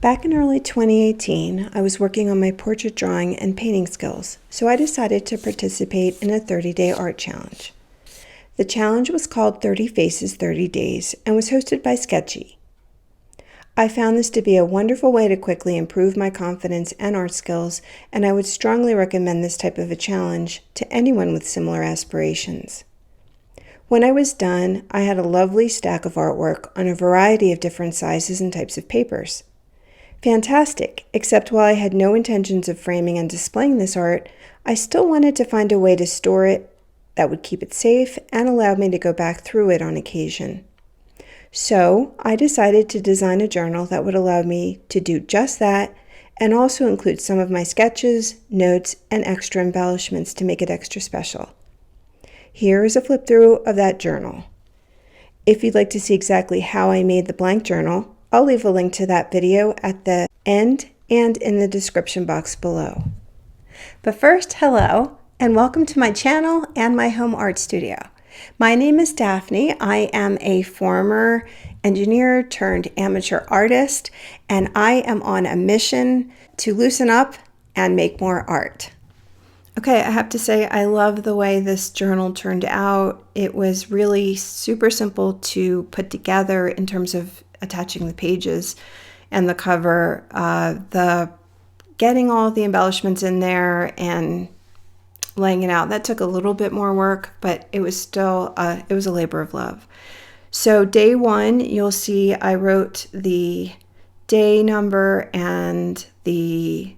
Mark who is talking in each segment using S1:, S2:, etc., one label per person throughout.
S1: Back in early 2018, I was working on my portrait drawing and painting skills, so I decided to participate in a 30-day art challenge. The challenge was called 30 Faces, 30 Days and was hosted by Sketchy. I found this to be a wonderful way to quickly improve my confidence and art skills, and I would strongly recommend this type of a challenge to anyone with similar aspirations. When I was done, I had a lovely stack of artwork on a variety of different sizes and types of papers. Fantastic, except while I had no intentions of framing and displaying this art, I still wanted to find a way to store it that would keep it safe and allow me to go back through it on occasion. So I decided to design a journal that would allow me to do just that and also include some of my sketches, notes, and extra embellishments to make it extra special. Here is a flip through of that journal. If you'd like to see exactly how I made the blank journal, I'll leave a link to that video at the end and in the description box below. But first, hello, and welcome to my channel and my home art studio. My name is Daphne. I am a former engineer turned amateur artist, and I am on a mission to loosen up and make more art. Okay, I have to say I love the way this journal turned out. It was really super simple to put together in terms of attaching the pages and the cover, getting all the embellishments in there and laying it out. That took a little bit more work, but it was still it was a labor of love. So day one, you'll see I wrote the day number and I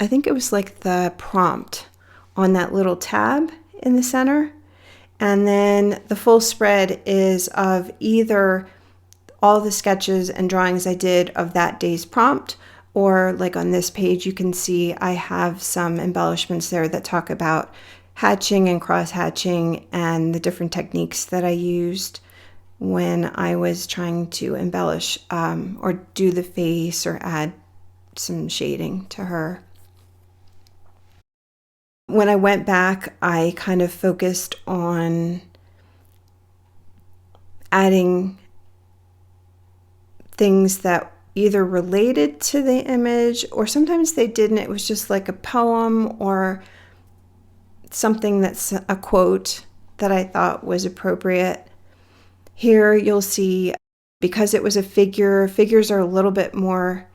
S1: think it was like the prompt on that little tab in the center. And then the full spread is of either all the sketches and drawings I did of that day's prompt, or like on this page, you can see I have some embellishments there that talk about hatching and cross hatching and the different techniques that I used when I was trying to embellish or do the face or add some shading to her. When I went back, I kind of focused on adding things that either related to the image or sometimes they didn't. It was just like a poem or something that's a quote that I thought was appropriate. Here you'll see, because it was a figure, figures are a little bit more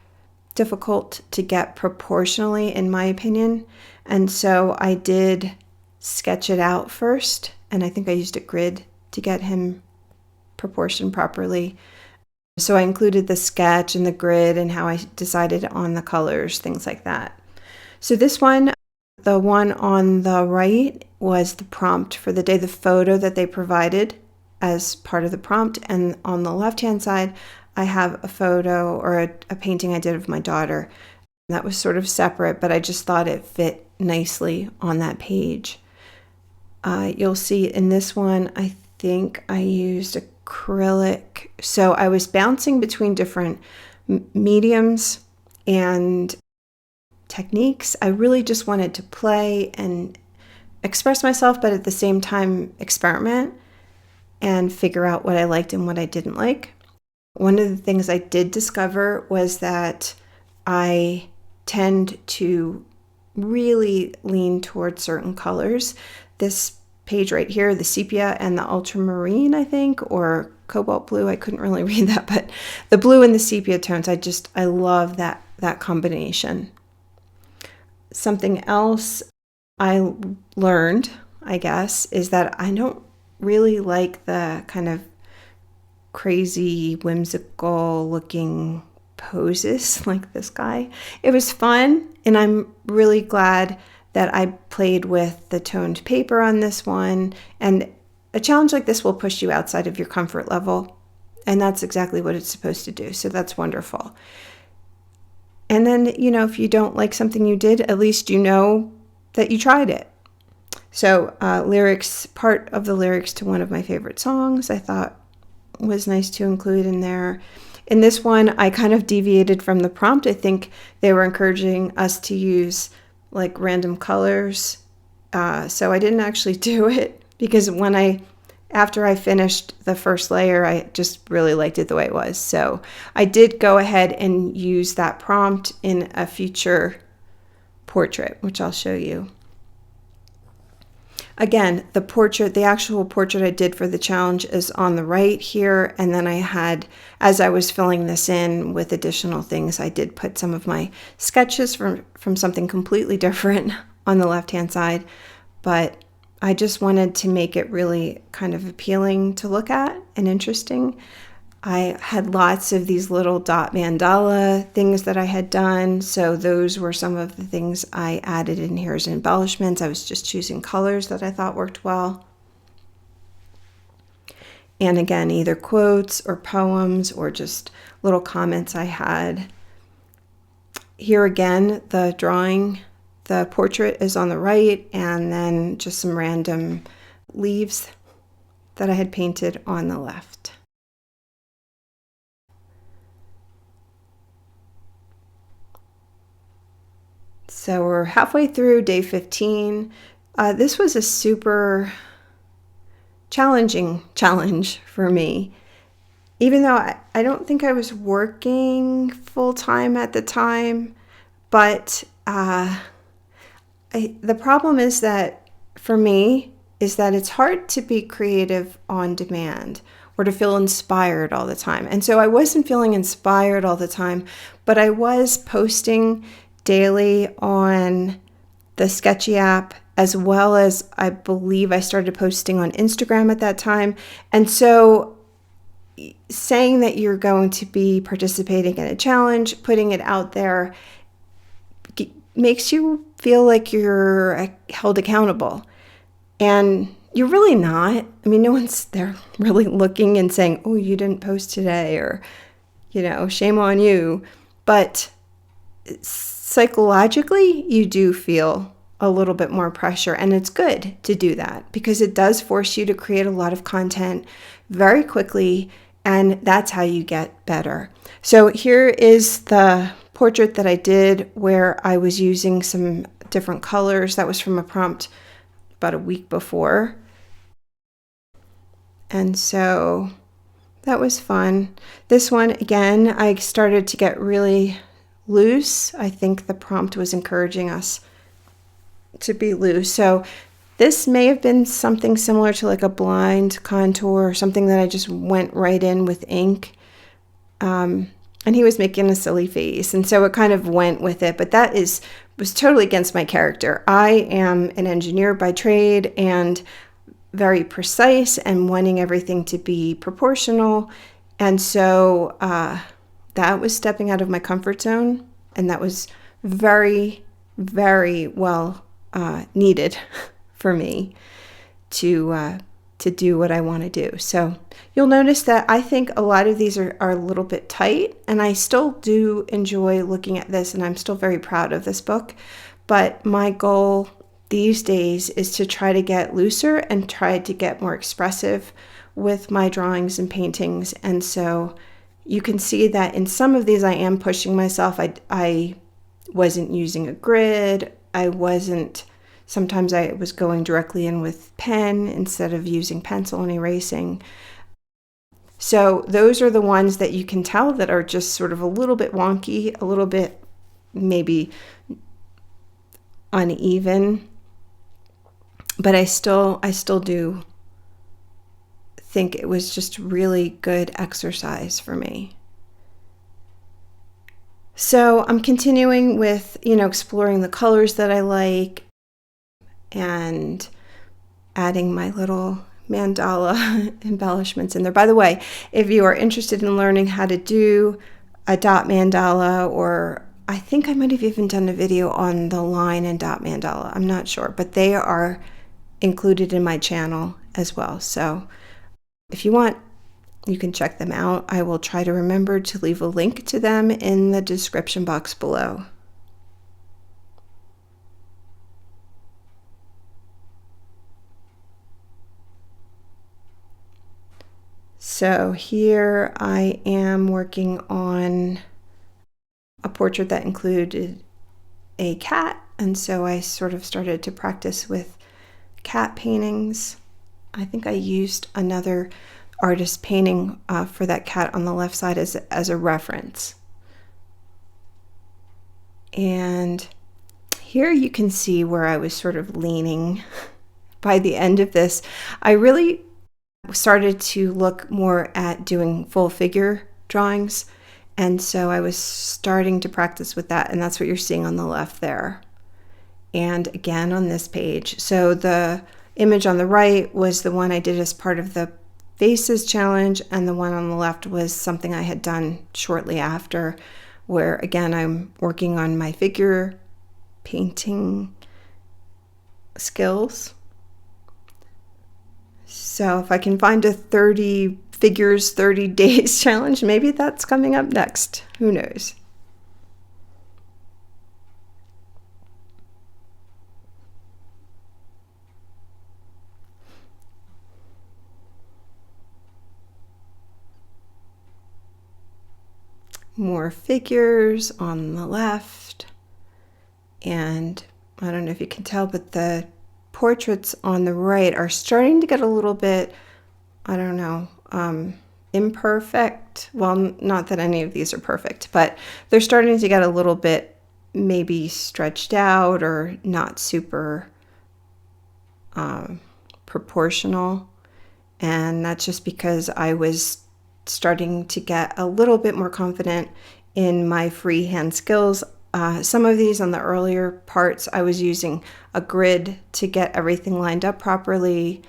S1: difficult to get proportionally, in my opinion. And so I did sketch it out first, and I think I used a grid to get him proportioned properly. So I included the sketch and the grid and how I decided on the colors, things like that. So this one, the one on the right, was the prompt for the day, the photo that they provided as part of the prompt. And on the left-hand side, I have a photo or a painting I did of my daughter. That was sort of separate, but I just thought it fit nicely on that page. You'll see in this one, I think I used acrylic. So I was bouncing between different mediums and techniques. I really just wanted to play and express myself, but at the same time experiment and figure out what I liked and what I didn't like. One of the things I did discover was that I tend to really lean towards certain colors. This page right here, the sepia and the ultramarine, I think, or cobalt blue. I couldn't really read that, but the blue and the sepia tones, I love that combination. Something else I learned, I guess, is that I don't really like the kind of crazy, whimsical looking poses like this guy. It was fun, and I'm really glad that I played with the toned paper on this one. And a challenge like this will push you outside of your comfort level, and that's exactly what it's supposed to do. So that's wonderful. And then, if you don't like something you did, at least you know that you tried it. So part of the lyrics to one of my favorite songs I thought was nice to include in there. In this one, I kind of deviated from the prompt. I think they were encouraging us to use like random colors. So I didn't actually do it, because when I after I finished the first layer, I just really liked it the way it was. So I did go ahead and use that prompt in a future portrait, which I'll show you. Again, the actual portrait I did for the challenge is on the right here. And then I had, as I was filling this in with additional things, I did put some of my sketches from something completely different on the left-hand side. But I just wanted to make it really kind of appealing to look at and interesting. I had lots of these little dot mandala things that I had done. So those were some of the things I added in here as embellishments. I was just choosing colors that I thought worked well. And again, either quotes or poems or just little comments I had. Here again, the drawing, the portrait is on the right, and then just some random leaves that I had painted on the left. So we're halfway through day 15. This was a super challenging challenge for me. Even though I don't think I was working full-time at the time, but the problem is that for me is that it's hard to be creative on demand or to feel inspired all the time. And so I wasn't feeling inspired all the time, but I was posting daily on the Sketchy app, as well as I believe I started posting on Instagram at that time. And so saying that you're going to be participating in a challenge, putting it out there, makes you feel like you're held accountable. And you're really not. I mean, no one's there really looking and saying, oh, you didn't post today, or, shame on you. But psychologically, you do feel a little bit more pressure, and it's good to do that because it does force you to create a lot of content very quickly, and that's how you get better. So here is the portrait that I did where I was using some different colors. That was from a prompt about a week before. And so that was fun. This one, again, I started to get really loose. I think the prompt was encouraging us to be loose. So this may have been something similar to like a blind contour or something that I just went right in with ink. And he was making a silly face. And so it kind of went with it. But that was totally against my character. I am an engineer by trade and very precise and wanting everything to be proportional. And so that was stepping out of my comfort zone, and that was very, very well needed for me to do what I want to do. So you'll notice that I think a lot of these are a little bit tight, and I still do enjoy looking at this, and I'm still very proud of this book. But my goal these days is to try to get looser and try to get more expressive with my drawings and paintings. And so you can see that in some of these I am pushing myself. I wasn't using a grid. Sometimes I was going directly in with pen instead of using pencil and erasing. So those are the ones that you can tell that are just sort of a little bit wonky, a little bit maybe uneven. But I still do think it was just really good exercise for me. So I'm continuing with, exploring the colors that I like and adding my little mandala embellishments in there. By the way, if you are interested in learning how to do a dot mandala, or I think I might have even done a video on the line and dot mandala, I'm not sure, but they are included in my channel as well. So if you want, you can check them out. I will try to remember to leave a link to them in the description box below. So here I am working on a portrait that included a cat, and so I sort of started to practice with cat paintings. I think I used another artist painting for that cat on the left side as a reference. And here you can see where I was sort of leaning. By the end of this, I really started to look more at doing full figure drawings. And so I was starting to practice with that. And that's what you're seeing on the left there. And again on this page. So the image on the right was the one I did as part of the Faces challenge. And the one on the left was something I had done shortly after, where again, I'm working on my figure painting skills. So if I can find a 30 figures, 30 days challenge, maybe that's coming up next. Who knows? More figures on the left. And I don't know if you can tell, but the portraits on the right are starting to get a little bit, I don't know, imperfect. Well, not that any of these are perfect, but they're starting to get a little bit maybe stretched out or not super proportional. And that's just because I was starting to get a little bit more confident in my freehand skills. Some of these on the earlier parts, I was using a grid to get everything lined up properly.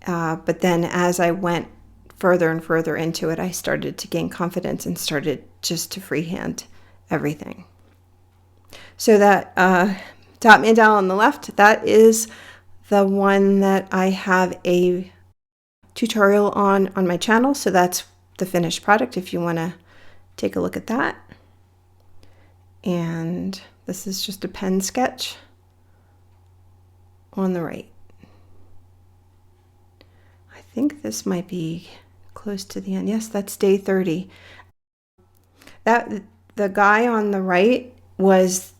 S1: But then as I went further and further into it, I started to gain confidence and started just to freehand everything. So that Dot Mandala on the left, that is the one that I have a tutorial on my channel. So that's the finished product if you want to take a look at that. And this is just a pen sketch on the right. I think this might be close to the end. Yes, that's day 30. The guy on the right was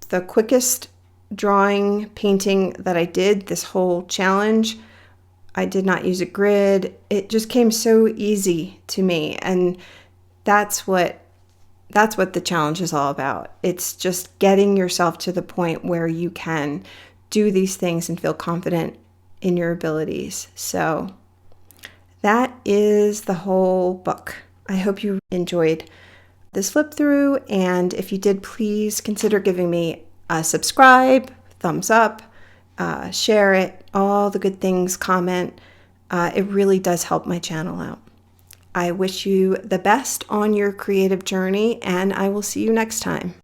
S1: the quickest drawing painting that I did this whole challenge. I did not use a grid. It just came so easy to me, and that's what the challenge is all about. It's just getting yourself to the point where you can do these things and feel confident in your abilities. So that is the whole book. I hope you enjoyed this flip through, and if you did, please consider giving me a subscribe, thumbs up, share it, all the good things, comment. It really does help my channel out. I wish you the best on your creative journey, and I will see you next time.